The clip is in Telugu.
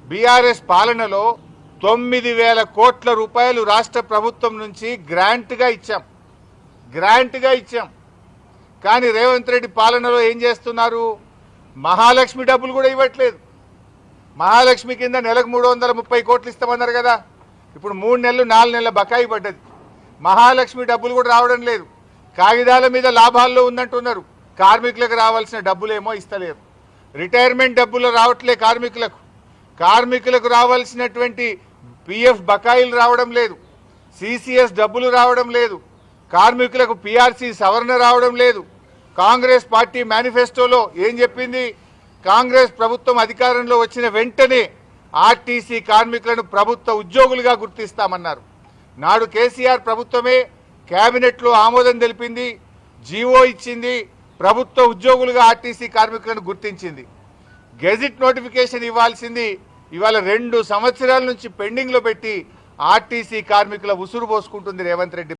బీఆర్ఎస్ పాలనలో 9,000 కోట్ల రూపాయలు రాష్ట్ర ప్రభుత్వం నుంచి గ్రాంట్గా ఇచ్చాం. కానీ రేవంత్ రెడ్డి పాలనలో ఏం చేస్తున్నారు? మహాలక్ష్మి డబ్బులు కూడా ఇవ్వట్లేదు. మహాలక్ష్మి కింద నెలకు 330 కోట్లు ఇస్తామన్నారు కదా, ఇప్పుడు 3 నెలలు 4 నెలల బకాయి పడ్డది. మహాలక్ష్మి డబ్బులు కూడా రావడం లేదు. కాగితాల మీద లాభాల్లో ఉందంటున్నారు. కార్మికులకు రావాల్సిన డబ్బులేమో ఇస్తలేరు. రిటైర్మెంట్ డబ్బులు రావట్లే కార్మికులకు రావాల్సినటువంటి పిఎఫ్ బకాయిలు రావడం లేదు. సిసిఎస్ డబ్బులు రావడం లేదు. కార్మికులకు పిఆర్సి సవరణ రావడం లేదు. కాంగ్రెస్ పార్టీ మేనిఫెస్టోలో ఏం చెప్పింది? కాంగ్రెస్ ప్రభుత్వం అధికారంలో వచ్చిన వెంటనే ఆర్టీసీ కార్మికులను ప్రభుత్వ ఉద్యోగులుగా గుర్తిస్తామన్నారు. నాడు కేసీఆర్ ప్రభుత్వమే కేబినెట్లో ఆమోదం తెలిపింది, జీవో ఇచ్చింది, ప్రభుత్వ ఉద్యోగులుగా ఆర్టీసీ కార్మికులను గుర్తించింది. గెజిట్ నోటిఫికేషన్ ఇవ్వాల్సింది ఇవాళ 2 సంవత్సరాల నుంచి పెండింగ్లో పెట్టి ఆర్టీసీ కార్మికుల ఉసురు పోసుకుంటుంది రేవంత్ రెడ్డి